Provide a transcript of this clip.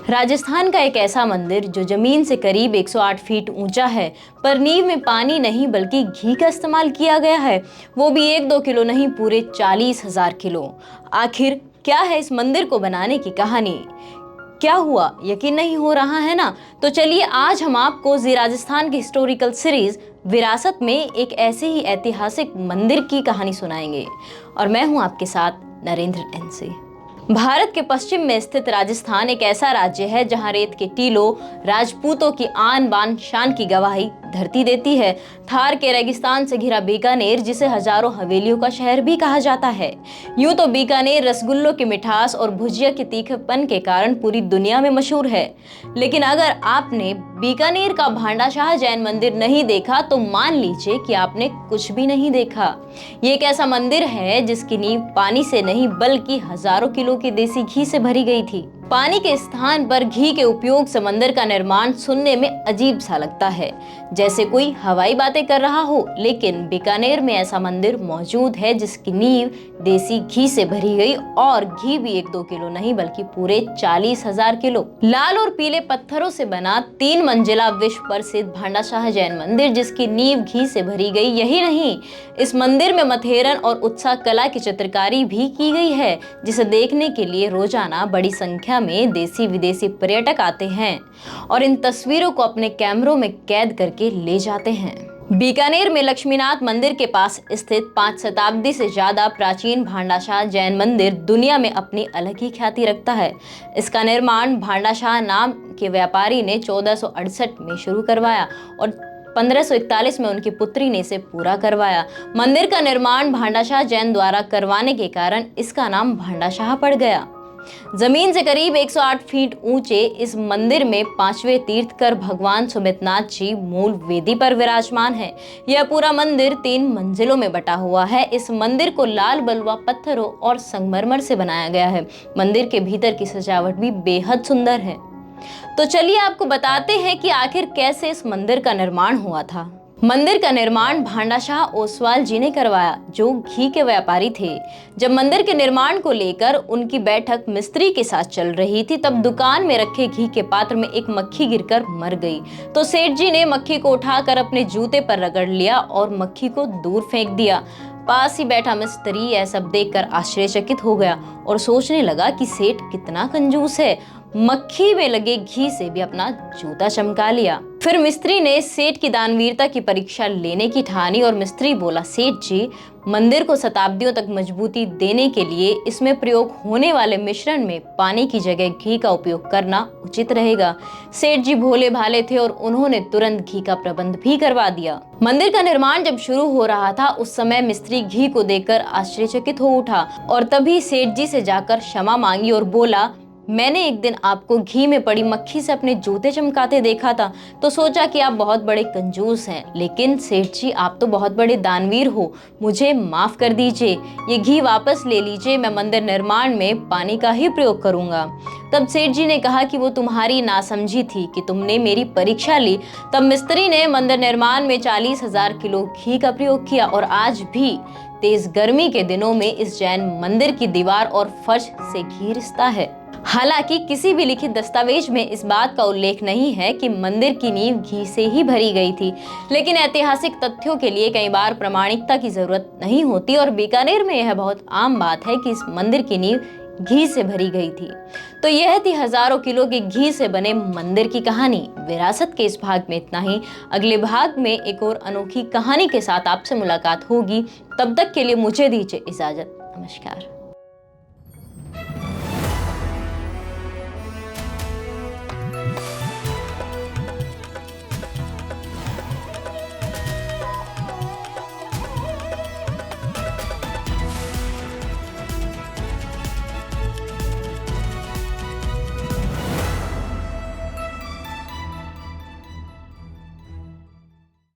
राजस्थान का एक ऐसा मंदिर जो जमीन से करीब 108 फीट ऊंचा है, पर नींव में पानी नहीं बल्कि घी का इस्तेमाल किया गया है। वो भी 1-2 किलो नहीं, पूरे 40,000 किलो। आखिर क्या है इस मंदिर को बनाने की कहानी? क्या हुआ, यकीन नहीं हो रहा है ना? तो चलिए आज हम आपको जी राजस्थान की हिस्टोरिकल सीरीज विरासत में एक ऐसे ही ऐतिहासिक मंदिर की कहानी सुनाएंगे। और मैं हूं आपके साथ नरेंद्र एनसी। भारत के पश्चिम में स्थित राजस्थान एक ऐसा राज्य है जहां रेत के टीलों, राजपूतों की आन बान शान की गवाही धरती देती है। थार के रेगिस्तान से घिरा बीकानेर, जिसे हजारों हवेलियों का शहर भी कहा जाता है। यूं तो बीकानेर रसगुल्लों की मिठास और भुजिया के तीखेपन के कारण पूरी दुनिया में मशहूर है, लेकिन अगर आपने बीकानेर का भांडाशाह जैन मंदिर नहीं देखा तो मान लीजिए कि आपने कुछ भी नहीं देखा। ये एक ऐसा मंदिर है जिसकी नींव पानी से नहीं बल्कि हजारों किलो के देसी घी से भरी गई थी। पानी के स्थान पर घी के उपयोग से मंदिर का निर्माण सुनने में अजीब सा लगता है, जैसे कोई हवाई बातें कर रहा हो, लेकिन बीकानेर में ऐसा मंदिर मौजूद है जिसकी नींव देसी घी से भरी गई, और घी भी 1-2 किलो नहीं बल्कि पूरे 40,000 किलो। लाल और पीले पत्थरों से बना 3 मंजिला विश्व प्रसिद्ध भांडाशाह जैन मंदिर जिसकी नींव घी से भरी गई। यही नहीं, इस मंदिर में मथेरन और उत्साह कला की चित्रकारी भी की गई है, जिसे देखने के लिए रोजाना बड़ी संख्या में देसी विदेशी पर्यटक आते हैं और इन तस्वीरों को अपने कैमरों में कैद करके ले जाते हैं। बीकानेर में लक्ष्मीनाथ मंदिर के पास स्थित 5 शताब्दी से ज्यादा प्राचीन भांडाशाह जैन मंदिर दुनिया में अपनी अलग ही ख्याति रखता है। इसका निर्माण भांडाशाह नाम के व्यापारी ने 1468 में शुरू करवाया और 1541 में उनकी पुत्री ने इसे पूरा करवाया। मंदिर का निर्माण भांडाशाह जैन द्वारा करवाने के कारण इसका नाम भांडाशाह पड़ गया। जमीन से करीब 108 फीट ऊंचे इस मंदिर में 5वें तीर्थकर भगवान सुमितनाथ जी मूल वेदी पर विराजमान है। यह पूरा मंदिर 3 मंजिलों में बटा हुआ है। इस मंदिर को लाल बलुआ पत्थरों और संगमरमर से बनाया गया है। मंदिर के भीतर की सजावट भी बेहद सुंदर है। तो चलिए आपको बताते हैं कि आखिर कैसे इस मंदिर का निर्माण हुआ था। मंदिर का निर्माण भांडाशाह ओसवाल जी ने करवाया, जो घी के व्यापारी थे। जब मंदिर के निर्माण को लेकर उनकी बैठक मिस्त्री के साथ चल रही थी, तब दुकान में रखे घी के पात्र में एक मक्खी गिरकर मर गई। तो सेठ जी ने मक्खी को उठाकर अपने जूते पर रगड़ लिया और मक्खी को दूर फेंक दिया। पास ही बैठा मिस्त्री यह सब देखकर आश्चर्यचकित हो गया और सोचने लगा कि सेठ कितना कंजूस है, मक्खी में लगे घी से भी अपना जूता चमका लिया। फिर मिस्त्री ने सेठ की दानवीरता की परीक्षा लेने की ठानी और मिस्त्री बोला, सेठ जी, मंदिर को शताब्दियों तक मजबूती देने के लिए इसमें प्रयोग होने वाले मिश्रण में पानी की जगह घी का उपयोग करना उचित रहेगा। सेठ जी भोले भाले थे और उन्होंने तुरंत घी का प्रबंध भी करवा दिया। मंदिर का निर्माण जब शुरू हो रहा था, उस समय मिस्त्री घी को देखकर आश्चर्यचकित हो उठा और तभी सेठ जी से जाकर क्षमा मांगी और बोला, मैंने एक दिन आपको घी में पड़ी मक्खी से अपने जूते चमकाते देखा था, तो सोचा कि आप बहुत बड़े कंजूस हैं, लेकिन सेठ जी आप तो बहुत बड़े दानवीर हो, मुझे माफ कर दीजिए, ये घी वापस ले लीजिए, मैं मंदिर निर्माण में पानी का ही प्रयोग करूंगा। तब सेठ जी ने कहा कि वो तुम्हारी नासमझी थी कि तुमने मेरी परीक्षा ली। तब मिस्त्री ने मंदिर निर्माण में 40,000 किलो घी का प्रयोग किया और आज भी तेज गर्मी के दिनों में इस जैन मंदिर की दीवार और फर्श से घी रिसता है। हालांकि किसी भी लिखित दस्तावेज में इस बात का उल्लेख नहीं है कि मंदिर की नींव घी से ही भरी गई थी, लेकिन ऐतिहासिक तथ्यों के लिए कई बार प्रामाणिकता की जरूरत नहीं होती और बीकानेर में यह बहुत आम बात है कि इस मंदिर की नींव घी से भरी गई थी। तो यह थी हजारों किलो के घी से बने मंदिर की कहानी। विरासत के इस भाग में इतना ही। अगले भाग में एक और अनोखी कहानी के साथ आपसे मुलाकात होगी। तब तक के लिए मुझे दीजिए इजाजत। नमस्कार।